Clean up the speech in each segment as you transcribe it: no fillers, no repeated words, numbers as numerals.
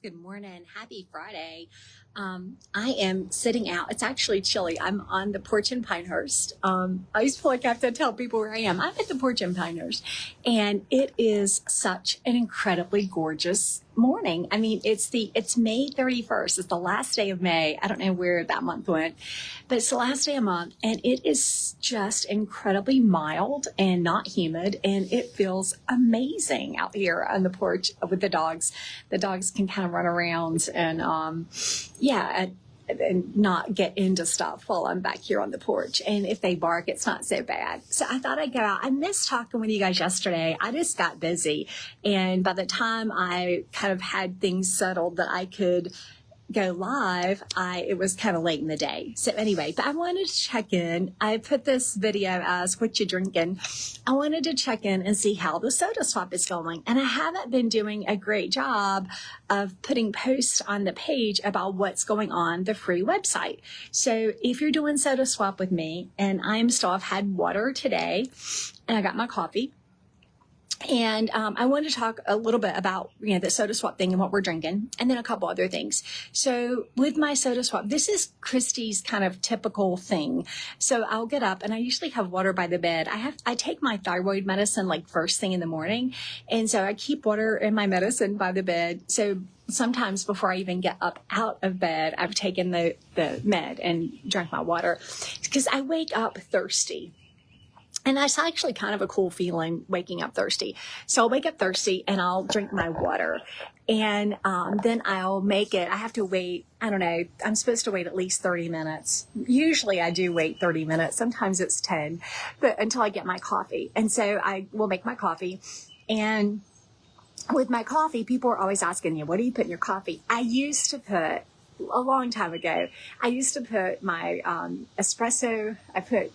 Good morning. Happy Friday. I am sitting out. It's actually chilly. I'm on the porch in Pinehurst. I used to feel like I have to tell people where I am. I'm at the porch in Pinehurst, and it is such an incredibly gorgeous morning. I mean, it's May 31st. It's the last day of May. I don't know where that month went, but it's the last day of the month, and it is just incredibly mild and not humid, and it feels amazing out here on the porch with the dogs. The dogs can kind of run around and and not get into stuff while I'm back here on the porch. And if they bark, it's not so bad. So I thought I'd go out. I missed talking with you guys yesterday. I just got busy. And by the time I kind of had things settled that I could go live, it was kind of late in the day. So anyway, but I wanted to check in. I put this video as what you drinking. I wanted to check in and see how the soda swap is going. And I haven't been doing a great job of putting posts on the page about what's going on the free website. So if you're doing soda swap with me, and I've had water today and I got my coffee. And I wanted to talk a little bit about, the soda swap thing and what we're drinking, and then a couple other things. So with my soda swap, this is Kristie's kind of typical thing. So I'll get up, and I usually have water by the bed. I take my thyroid medicine like first thing in the morning, and so I keep water in my medicine by the bed. So sometimes before I even get up out of bed, I've taken the med and drank my water because I wake up thirsty. And that's actually kind of a cool feeling, waking up thirsty. So I'll wake up thirsty and I'll drink my water. And then I'll make it. I have to wait, I don't know, I'm supposed to wait at least 30 minutes. Usually I do wait 30 minutes. Sometimes it's 10, but until I get my coffee. And so I will make my coffee. And with my coffee, people are always asking you, what do you put in your coffee? I used to put, a long time ago, I used to put my espresso, I put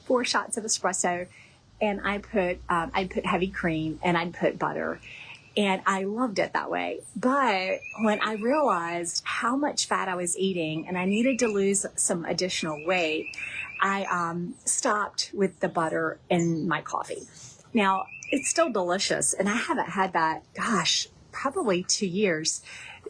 4 shots of espresso, and I'd put heavy cream, and I'd put butter, and I loved it that way. But when I realized how much fat I was eating and I needed to lose some additional weight, I stopped with the butter in my coffee. Now, it's still delicious, and I haven't had that, probably 2 years,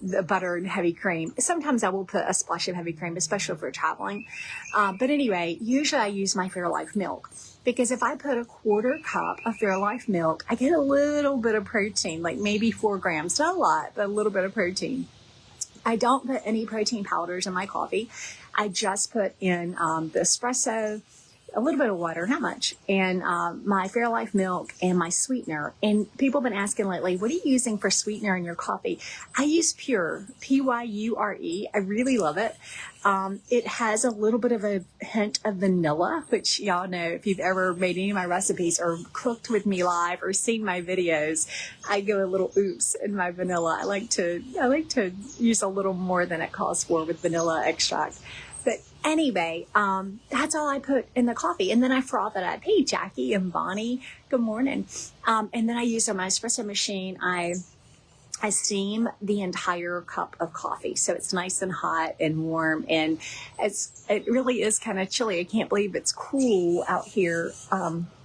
the butter and heavy cream. Sometimes I will put a splash of heavy cream, especially if we're traveling. But anyway, usually I use my Fairlife milk, because if I put a 1/4 cup of Fairlife milk, I get a little bit of protein, like maybe 4 grams, not a lot, but a little bit of protein. I don't put any protein powders in my coffee. I just put in the espresso, a little bit of water, not much, and my Fairlife milk and my sweetener. And people have been asking lately, what are you using for sweetener in your coffee? I use Pure, Pyure. I really love it. It has a little bit of a hint of vanilla, which y'all know if you've ever made any of my recipes or cooked with me live or seen my videos, I go a little oops in my vanilla. I like to use a little more than it calls for with vanilla extract. But anyway, that's all I put in the coffee. And then I froth it up. Hey, Jackie and Bonnie, good morning. And then I use on my espresso machine, I steam the entire cup of coffee. So it's nice and hot and warm. And it really is kind of chilly. I can't believe it's cool out here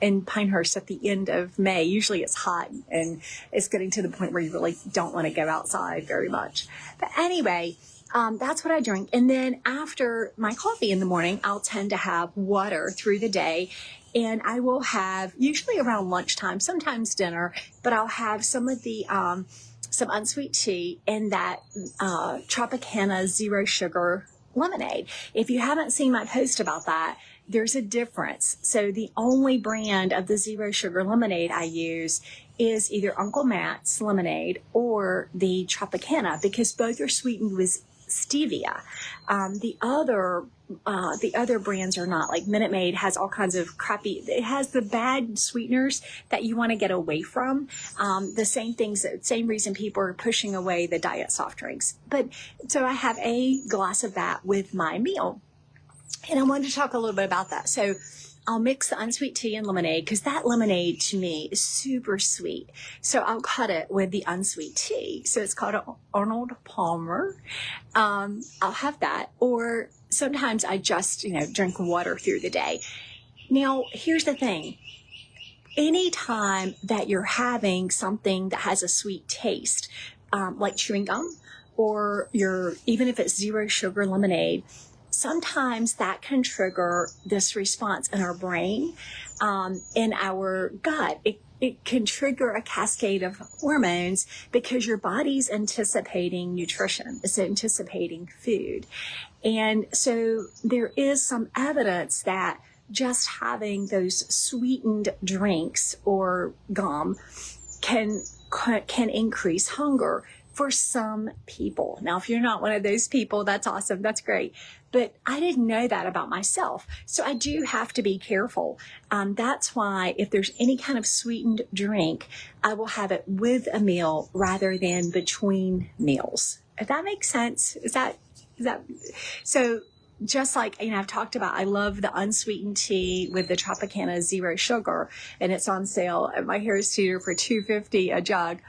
in Pinehurst at the end of May. Usually it's hot, and it's getting to the point where you really don't want to go outside very much. But anyway, that's what I drink. And then after my coffee in the morning, I'll tend to have water through the day. And I will have, usually around lunchtime, sometimes dinner, but I'll have some of the, some unsweet tea and that Tropicana zero sugar lemonade. If you haven't seen my post about that, there's a difference. So the only brand of the zero sugar lemonade I use is either Uncle Matt's lemonade or the Tropicana, because both are sweetened with stevia. The other brands are not. Like Minute Maid has all kinds of crappy, it has the bad sweeteners that you want to get away from. The same reason people are pushing away the diet soft drinks. But so I have a glass of that with my meal. And I wanted to talk a little bit about that. So I'll mix the unsweet tea and lemonade, because that lemonade to me is super sweet. So I'll cut it with the unsweet tea. So it's called Arnold Palmer. I'll have that. Or sometimes I just, drink water through the day. Now, here's the thing. Anytime that you're having something that has a sweet taste, like chewing gum or even if it's zero sugar lemonade, sometimes that can trigger this response in our brain, in our gut. It can trigger a cascade of hormones because your body's anticipating nutrition. It's anticipating food. And so there is some evidence that just having those sweetened drinks or gum can increase hunger for some people. Now, if you're not one of those people, that's awesome. That's great. But I didn't know that about myself. So I do have to be careful. That's why if there's any kind of sweetened drink, I will have it with a meal rather than between meals. If that makes sense. Is that so? Just like, I've talked about, I love the unsweetened tea with the Tropicana zero sugar, and it's on sale at my hair studio for $2.50 a jug.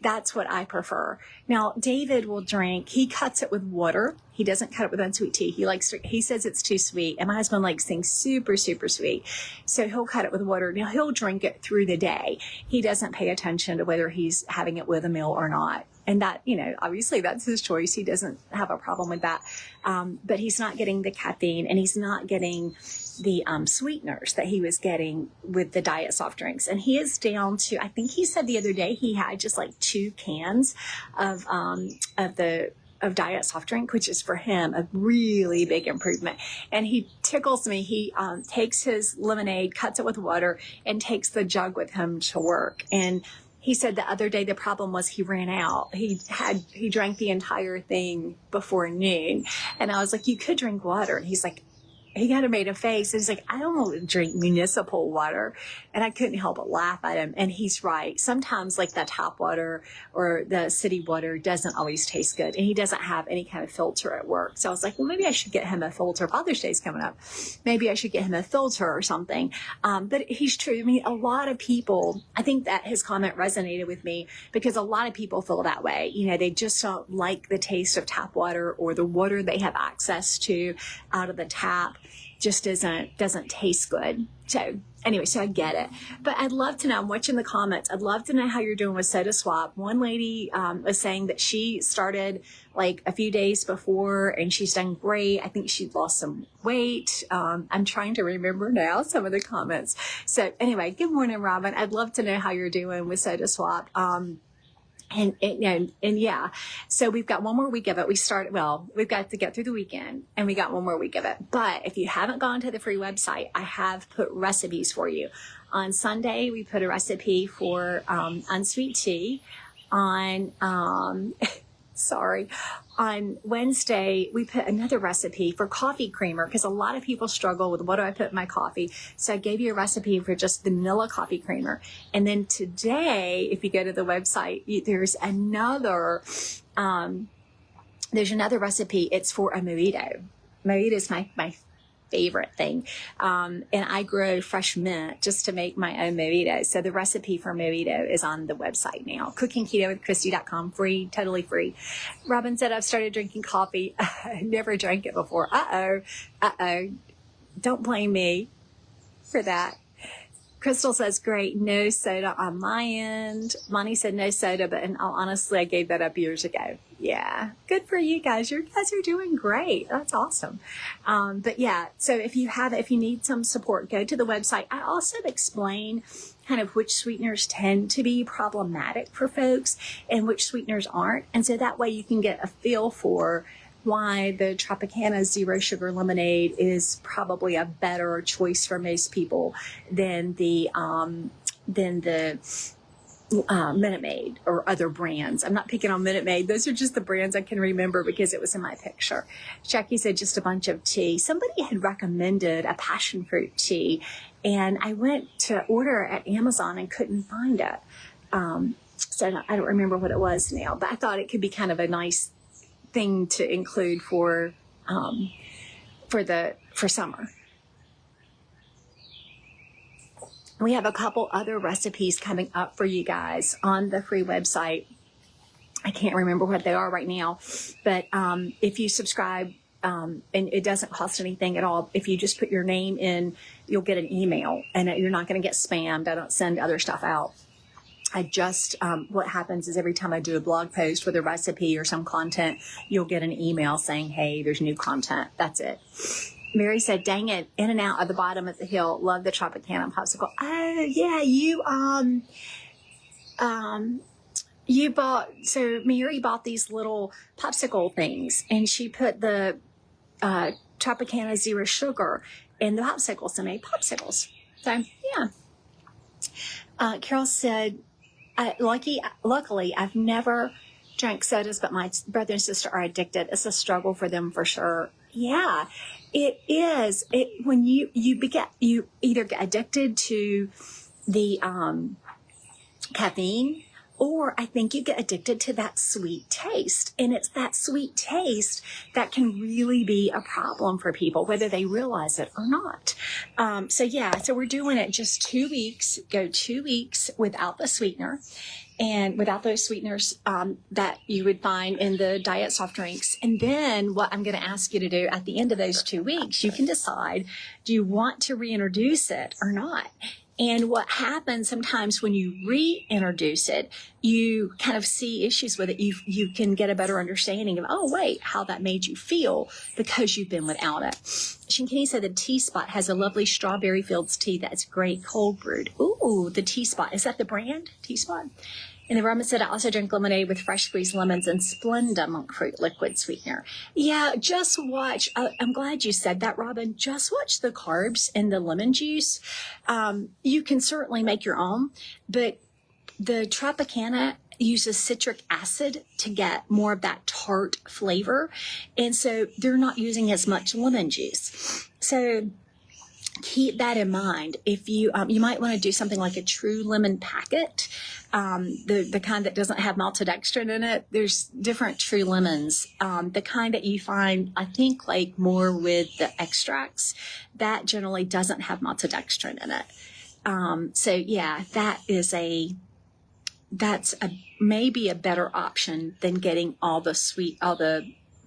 That's what I prefer. Now, David will drink, he cuts it with water. He doesn't cut it with unsweet tea. He says it's too sweet, and my husband likes things super, super sweet. So he'll cut it with water. Now, he'll drink it through the day. He doesn't pay attention to whether he's having it with a meal or not. And that, obviously that's his choice. He doesn't have a problem with that. But he's not getting the caffeine, and he's not getting the sweeteners that he was getting with the diet soft drinks. And he is down to, I think he said the other day he had just like 2 cans of diet soft drink, which is for him a really big improvement. And he tickles me. He takes his lemonade, cuts it with water, and takes the jug with him to work. And he said the other day the problem was he ran out. He drank the entire thing before noon. And I was like, you could drink water. And he's like, he kind of made a face. And he's like, I don't want to drink municipal water. And I couldn't help but laugh at him. And he's right. Sometimes like the tap water or the city water doesn't always taste good. And he doesn't have any kind of filter at work. So I was like, well, maybe I should get him a filter. Father's Day's coming up. Maybe I should get him a filter or something. But he's true. I mean, a lot of people, I think that his comment resonated with me because a lot of people feel that way. They just don't like the taste of tap water, or the water they have access to out of the tap just doesn't taste good. So anyway, so I get it. But I'd love to know, I'm watching the comments, I'd love to know how you're doing with Soda Swap. One lady was saying that she started like a few days before and she's done great. I think she lost some weight. I'm trying to remember now some of the comments. So anyway, good morning, Robin. I'd love to know how you're doing with Soda Swap. And yeah, so we've got one more week of it. We've got to get through the weekend, and we got one more week of it. But if you haven't gone to the free website, I have put recipes for you. On Sunday, we put a recipe for unsweet tea. On Wednesday, we put another recipe for coffee creamer because a lot of people struggle with what do I put in my coffee. So I gave you a recipe for just vanilla coffee creamer. And then today, if you go to the website, there's another recipe. It's for a mojito. Mojito is my favorite thing. And I grow fresh mint just to make my own mojito. So the recipe for mojito is on the website now. CookingKetoWithKristie.com, free, totally free. Robin said, I've started drinking coffee. I never drank it before. Uh-oh. Don't blame me for that. Crystal says, great, no soda on my end. Monty said no soda, but honestly, I gave that up years ago. Yeah, good for you guys. You guys are doing great. That's awesome. But yeah, so if you need some support, go to the website. I also explain kind of which sweeteners tend to be problematic for folks and which sweeteners aren't. And so that way you can get a feel for why the Tropicana zero sugar lemonade is probably a better choice for most people than the Minute Maid or other brands. I'm not picking on Minute Maid. Those are just the brands I can remember because it was in my picture. Jackie said just a bunch of tea. Somebody had recommended a passion fruit tea, and I went to order at Amazon and couldn't find it. So I don't remember what it was now, but I thought it could be kind of a nice thing to include for summer. We have a couple other recipes coming up for you guys on the free website. I can't remember what they are right now, but if you subscribe, and it doesn't cost anything at all. If you just put your name in, you'll get an email, and you're not going to get spammed. I don't send other stuff out. what happens is every time I do a blog post with a recipe or some content, you'll get an email saying, hey, there's new content. That's it. Mary said, dang it, in and out of the bottom of the hill. Love the Tropicana popsicle. Oh, yeah, Mary bought these little popsicle things, and she put the Tropicana Zero Sugar in the popsicles and made popsicles. So, yeah. Carol said, luckily, I've never drank sodas, but my brother and sister are addicted. It's a struggle for them for sure. Yeah, it is. When you either get addicted to the caffeine, or I think you get addicted to that sweet taste. And it's that sweet taste that can really be a problem for people, whether they realize it or not. So we're doing it just 2 weeks, go 2 weeks without the sweetener and without those sweeteners that you would find in the diet soft drinks. And then what I'm going to ask you to do at the end of those 2 weeks, you can decide, do you want to reintroduce it or not? And what happens sometimes when you reintroduce it, you kind of see issues with it. You can get a better understanding of, oh, wait, how that made you feel because you've been without it. Shinkini said the Tea Spot has a lovely strawberry fields tea that's great cold brewed. Ooh, the Tea Spot. Is that the brand? Tea Spot? And then Robin said, I also drink lemonade with fresh squeezed lemons and Splenda monk fruit liquid sweetener. Yeah, just watch. I'm glad you said that, Robin. Just watch the carbs in the lemon juice. You can certainly make your own, but the Tropicana uses citric acid to get more of that tart flavor. And so they're not using as much lemon juice. So keep that in mind. If you might want to do something like a true lemon packet, the kind that doesn't have maltodextrin in it. There's different true lemons. The kind that you find, I think, like more with the extracts, that generally doesn't have maltodextrin in it. So yeah, that's maybe a better option than getting all the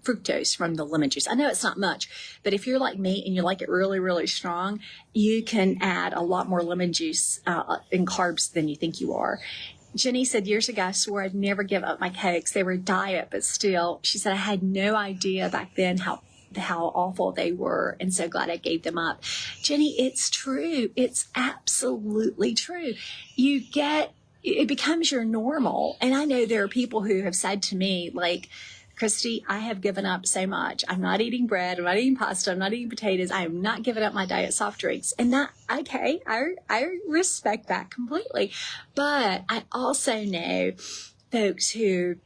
fructose from the lemon juice. I know it's not much, but if you're like me and you like it really, really strong, you can add a lot more lemon juice in carbs than you think you are. Jenny said, years ago, I swore I'd never give up my cakes. They were diet, but still, she said, I had no idea back then how awful they were, and so glad I gave them up. Jenny, it's true. It's absolutely true. It becomes your normal. And I know there are people who have said to me, like, Kristie, I have given up so much. I'm not eating bread. I'm not eating pasta. I'm not eating potatoes. I am not giving up my diet soft drinks. And that, okay, I respect that completely. But I also know folks who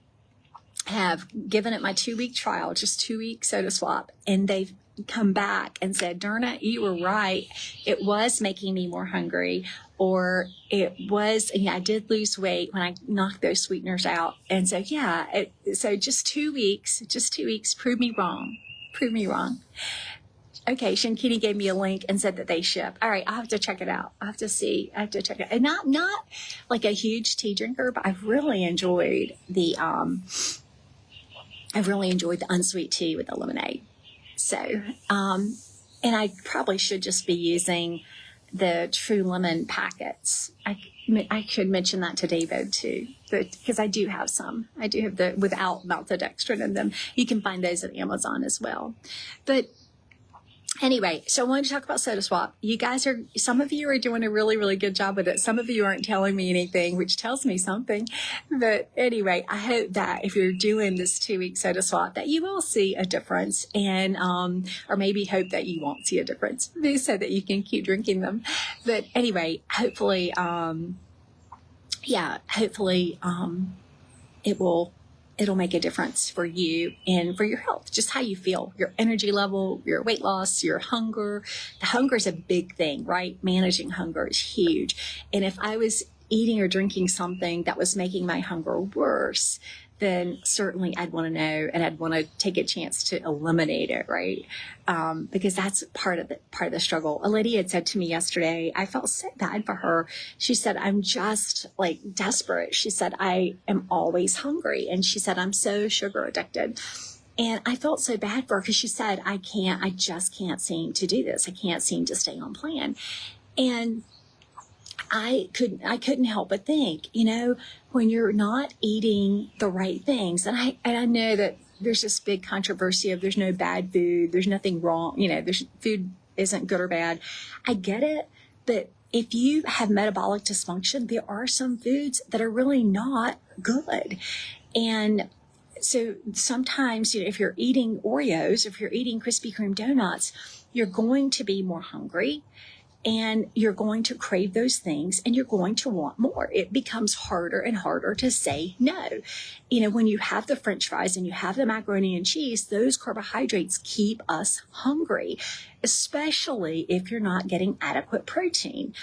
have given it my 2-week trial, just 2 week soda swap, and they've come back and said, Derna, you were right. It was making me more hungry, or it was, I did lose weight when I knocked those sweeteners out. And so, so just 2 weeks, prove me wrong. Okay, Shinkini gave me a link and said that they ship. All right, I'll have to check it out. I have to check it out. And not like a huge tea drinker, but I've really enjoyed the unsweet tea with the lemonade. So, and I probably should just be using the True Lemon packets. I should mention that to David too, because I do have some. I do have the without maltodextrin in them. You can find those at Amazon as well. But anyway, so I wanted to talk about Soda Swap. Some of you are doing a really, really good job with it. Some of you aren't telling me anything, which tells me something. But anyway, I hope that if you're doing this 2-week Soda Swap, that you will see a difference, and or maybe hope that you won't see a difference, so that you can keep drinking them. But anyway, hopefully, it'll make a difference for you and for your health, just how you feel, your energy level, your weight loss, your hunger. The hunger is a big thing, right? Managing hunger is huge. And if I was eating or drinking something that was making my hunger worse, then certainly I'd want to know, and I'd want to take a chance to eliminate it, right? Because that's part of the struggle. Lydia had said to me yesterday, I felt so bad for her. She said, I'm just like desperate. She said, I am always hungry. And she said, I'm so sugar addicted. And I felt so bad for her because she said, I just can't seem to do this. I can't seem to stay on plan. And I couldn't help but think, when you're not eating the right things, and I know that there's this big controversy of there's no bad food, there's nothing wrong, there's food isn't good or bad. I get it, but if you have metabolic dysfunction, there are some foods that are really not good. And so sometimes, if you're eating Oreos, if you're eating Krispy Kreme donuts, you're going to be more hungry and you're going to crave those things and you're going to want more. It becomes harder and harder to say no. When you have the French fries and you have the macaroni and cheese, those carbohydrates keep us hungry, especially if you're not getting adequate protein.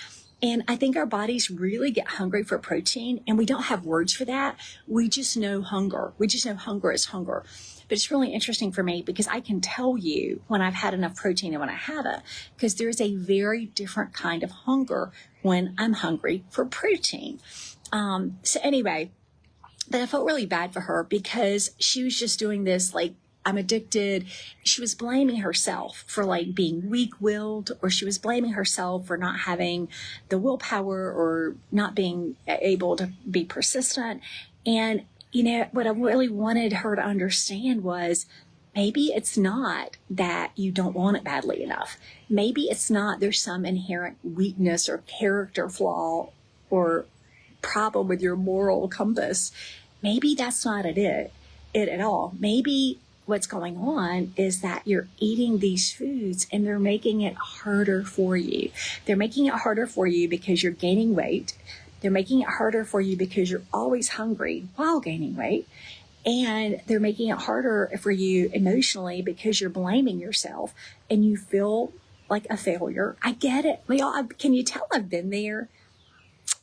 And I think our bodies really get hungry for protein, and we don't have words for that. We just know hunger. We just know hunger is hunger. But it's really interesting for me because I can tell you when I've had enough protein and when I haven't, because there's a very different kind of hunger when I'm hungry for protein. So anyway, but I felt really bad for her because she was just doing this like, I'm addicted. She was blaming herself for like being weak-willed, or she was blaming herself for not having the willpower or not being able to be persistent. And, what I really wanted her to understand was maybe it's not that you don't want it badly enough. Maybe it's not there's some inherent weakness or character flaw or problem with your moral compass. Maybe that's not it at all. Maybe what's going on is that you're eating these foods and they're making it harder for you. They're making it harder for you because you're gaining weight. They're making it harder for you because you're always hungry while gaining weight. And they're making it harder for you emotionally because you're blaming yourself and you feel like a failure. I get it. Can you tell I've been there?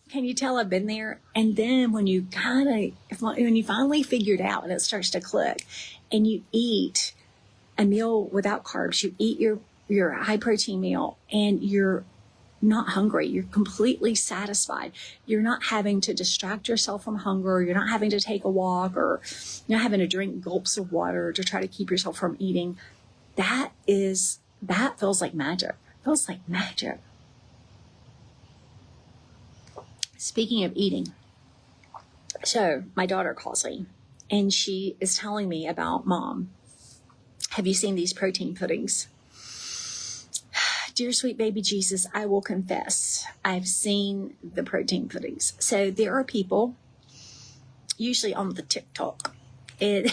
Can you tell I've been there? And then when you finally figure it out and it starts to click and you eat a meal without carbs, you eat your high protein meal and you're not hungry. You're completely satisfied. You're not having to distract yourself from hunger. You're not having to take a walk or you're not having to drink gulps of water to try to keep yourself from eating. That feels like magic. It feels like magic. Speaking of eating, so my daughter calls me and she is telling me about, Mom, have you seen these protein puddings? Dear sweet baby Jesus, I will confess, I've seen the protein puddings. So there are people, usually on the TikTok, and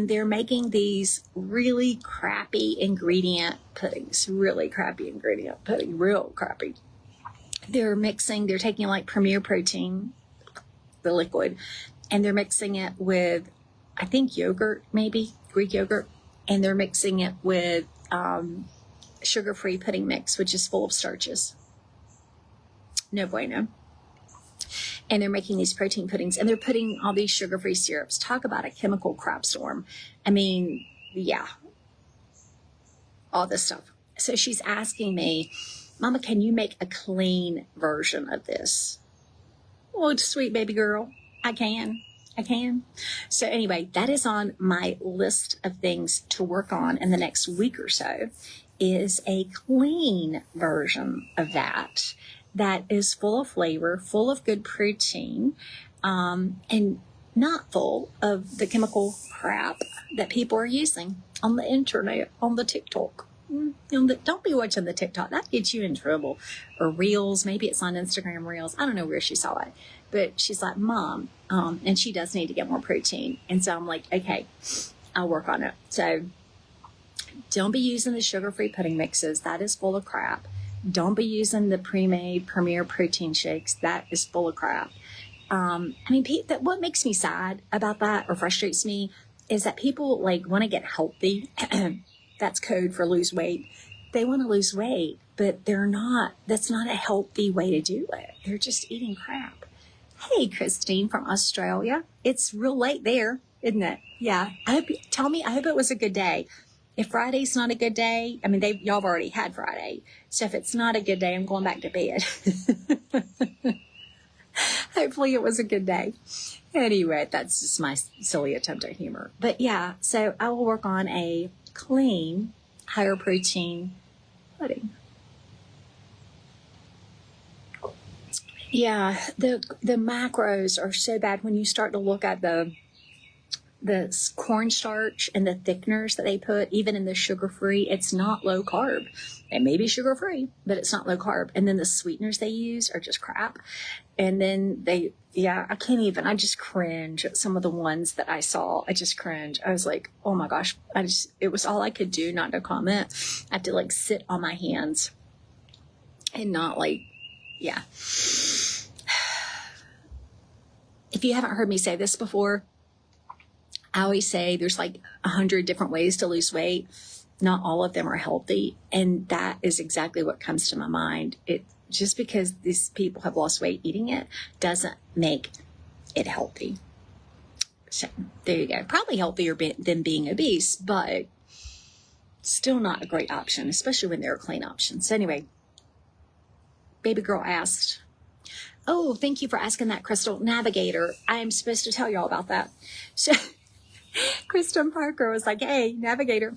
they're making these really crappy ingredient puddings, real crappy. They're taking like Premier Protein, the liquid, and they're mixing it with, I think, yogurt, maybe Greek yogurt. And they're mixing it with sugar-free pudding mix, which is full of starches. No bueno. And they're making these protein puddings, and they're putting all these sugar-free syrups. Talk about a chemical crap storm. I mean, yeah, all this stuff. So she's asking me, Mama, can you make a clean version of this? Oh, sweet baby girl, I can. So anyway, that is on my list of things to work on in the next week or so, is a clean version of that is full of flavor, full of good protein, and not full of the chemical crap that people are using on the internet, on the TikTok. Don't be watching the TikTok. That gets you in trouble. Or Reels. Maybe it's on Instagram Reels. I don't know where she saw it. But she's like, Mom, and she does need to get more protein. And so I'm like, okay, I'll work on it. So don't be using the sugar-free pudding mixes. That is full of crap. Don't be using the pre-made Premier Protein shakes. That is full of crap. What makes me sad about that or frustrates me is that people want to get healthy. That's code for lose weight. They want to lose weight, but that's not a healthy way to do it. They're just eating crap. Hey, Christine from Australia. It's real late there, isn't it? Yeah. I hope it was a good day. If Friday's not a good day, y'all have already had Friday. So if it's not a good day, I'm going back to bed. Hopefully it was a good day. Anyway, that's just my silly attempt at humor. But yeah, so I will work on a clean, higher protein pudding. Yeah, the macros are so bad when you start to look at the cornstarch and the thickeners that they put, even in the sugar-free, it's not low carb. It may be sugar-free, but it's not low carb. And then the sweeteners they use are just crap. And then I just cringe at some of the ones that I saw. I just cringe. I was like, oh my gosh, it was all I could do not to comment. I had to like sit on my hands and not yeah. If you haven't heard me say this before, I always say there's like 100 different ways to lose weight. Not all of them are healthy. And that is exactly what comes to my mind. Just because these people have lost weight eating it doesn't make it healthy. So there you go. Probably healthier than being obese, but still not a great option, especially when there are clean options. So anyway, baby girl asked, oh, thank you for asking that, Crystal. Navigator. I am supposed to tell you all about that. So Kristen Parker was like, hey, Navigator.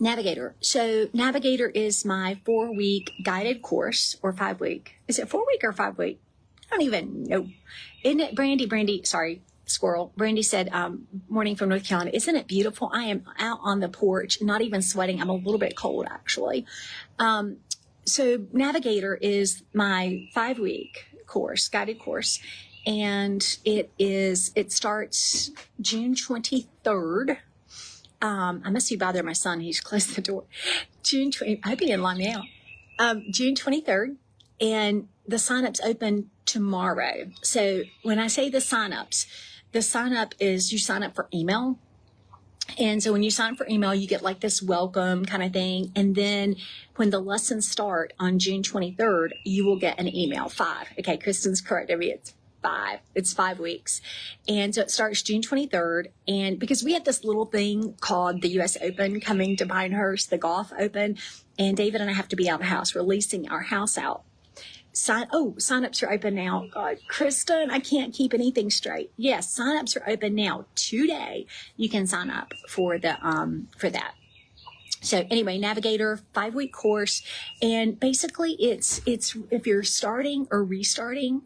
Navigator. So Navigator is my 4-week guided course, or 5-week. Is it 4-week or 5-week? I don't even know. Isn't it Brandy, sorry, squirrel. Brandy said, morning from North Carolina. Isn't it beautiful? I am out on the porch, not even sweating. I'm a little bit cold, actually. So Navigator is my 5-week course, guided course. And it starts June 23rd. I must be bothering my son. He's closed the door. I hope he didn't lock me out. June 23rd. And the sign-ups open tomorrow. So when I say the sign-up is you sign up for email. And so when you sign up for email, you get like this welcome kind of thing. And then when the lessons start on June 23rd, you will get an email. 5. Okay, Kristen's correct. I mean, it's 5 weeks. And so it starts June 23rd. And because we had this little thing called the US Open coming to Pinehurst, the Golf Open, and David and I have to be out of the house. We're leasing our house out. Sign-ups are open now. God, Kristen, I can't keep anything straight. Yes, sign-ups are open now. Today, you can sign up for for that. So anyway, Navigator 5-week course, and basically it's if you're starting or restarting.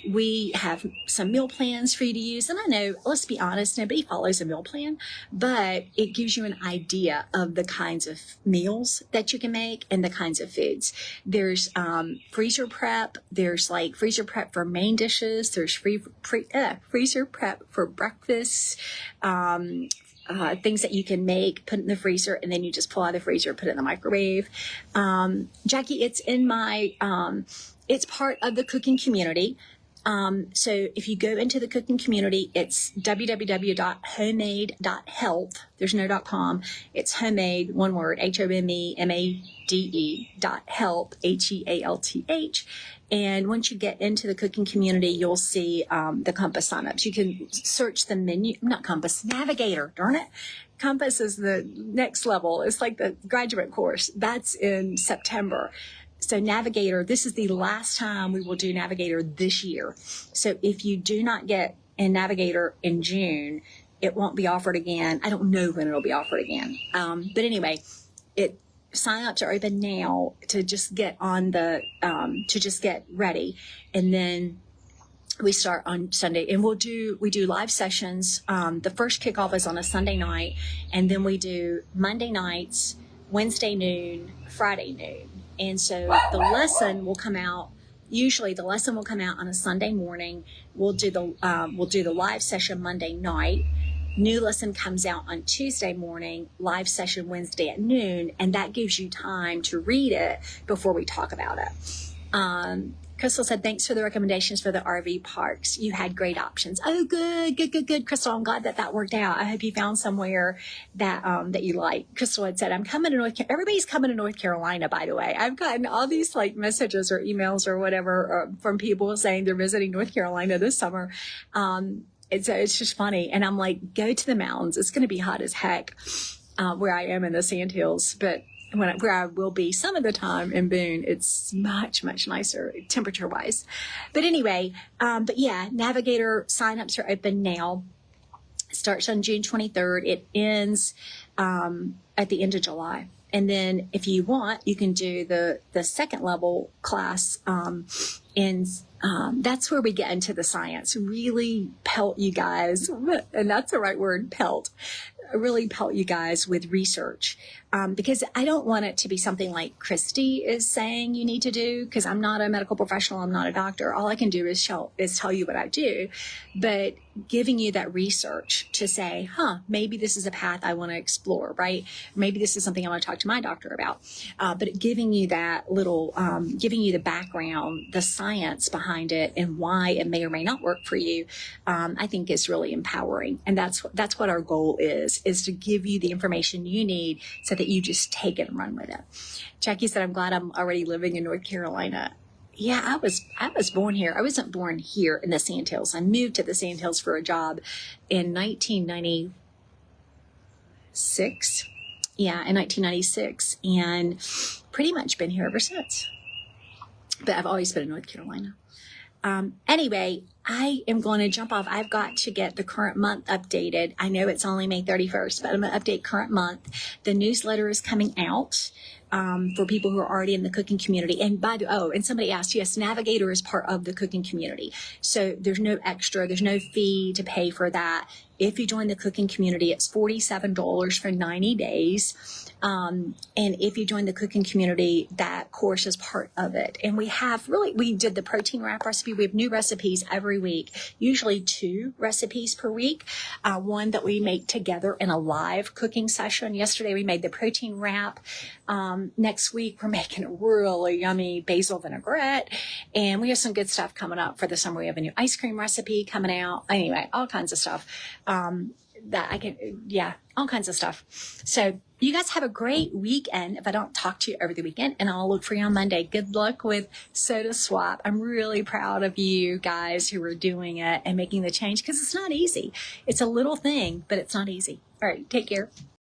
We have some meal plans for you to use. And I know, let's be honest, nobody follows a meal plan, but it gives you an idea of the kinds of meals that you can make and the kinds of foods. There's freezer prep. There's like freezer prep for main dishes. There's freezer prep for breakfast. Things that you can make, put in the freezer, and then you just pull out of the freezer, put it in the microwave. Jackie, it's in my... it's part of the cooking community. So if you go into the cooking community, it's www.homemade.health. There's no .com. It's homemade, one word, HOMEMADE.health, HEALTH. And once you get into the cooking community, you'll see the Compass signups. You can search the menu, not Compass, Navigator, darn it. Compass is the next level. It's like the graduate course. That's in September. So Navigator, this is the last time we will do Navigator this year. So if you do not get in Navigator in June, it won't be offered again. I don't know when it'll be offered again. But anyway, sign-ups are open now to just get on to just get ready. And then we start on Sunday, and we do live sessions. The first kickoff is on a Sunday night, and then we do Monday nights, Wednesday noon, Friday noon. And so the lesson will come out. Usually the lesson will come out on a Sunday morning. We'll do the live session Monday night. New lesson comes out on Tuesday morning, live session Wednesday at noon, and that gives you time to read it before we talk about it. Crystal said, thanks for the recommendations for the RV parks. You had great options. Oh, good. Crystal, I'm glad that worked out. I hope you found somewhere that you like. Crystal had said, I'm coming to North Carolina. Everybody's coming to North Carolina, by the way. I've gotten all these like messages or emails or whatever from people saying they're visiting North Carolina this summer. It's just funny. And I'm like, go to the mountains. It's going to be hot as heck where I am in the Sandhills. But where I will be some of the time in Boone, it's much, much nicer temperature-wise. But anyway, but yeah, Navigator signups are open now. It starts on June 23rd. It ends at the end of July. And then if you want, you can do the second level class. And that's where we get into the science, really pelt you guys. And that's the right word, pelt. Really pelt you guys with research, because I don't want it to be something like Kristie is saying you need to do, because I'm not a medical professional. I'm not a doctor. All I can do is tell you what I do, but giving you that research to say, maybe this is a path I want to explore, right? Maybe this is something I want to talk to my doctor about. But giving you that little, giving you the background, the science behind it, and why it may or may not work for you, I think is really empowering. And that's what our goal is to give you the information you need so that you just take it and run with it. Jackie said, I'm glad I'm already living in North Carolina. Yeah, I was born here. I wasn't born here in the Sandhills. I moved to the Sandhills for a job in 1996. Yeah, in 1996, and pretty much been here ever since. But I've always been in North Carolina. Anyway, I am going to jump off. I've got to get the current month updated. I know it's only May 31st, but I'm going to update current month. The newsletter is coming out for people who are already in the cooking community. And and somebody asked, yes, Navigator is part of the cooking community. So there's no fee to pay for that. If you join the cooking community, it's $47 for 90 days. And if you join the cooking community, that course is part of it. And we did the protein wrap recipe. We have new recipes every week, usually 2 recipes per week. One that we make together in a live cooking session. Yesterday, we made the protein wrap. Next week, we're making a really yummy basil vinaigrette. And we have some good stuff coming up for the summer. We have a new ice cream recipe coming out. Anyway, all kinds of stuff. All kinds of stuff. So you guys have a great weekend if I don't talk to you over the weekend, and I'll look for you on Monday. Good luck with Soda Swap. I'm really proud of you guys who are doing it and making the change, because it's not easy. It's a little thing, but it's not easy. All right, take care.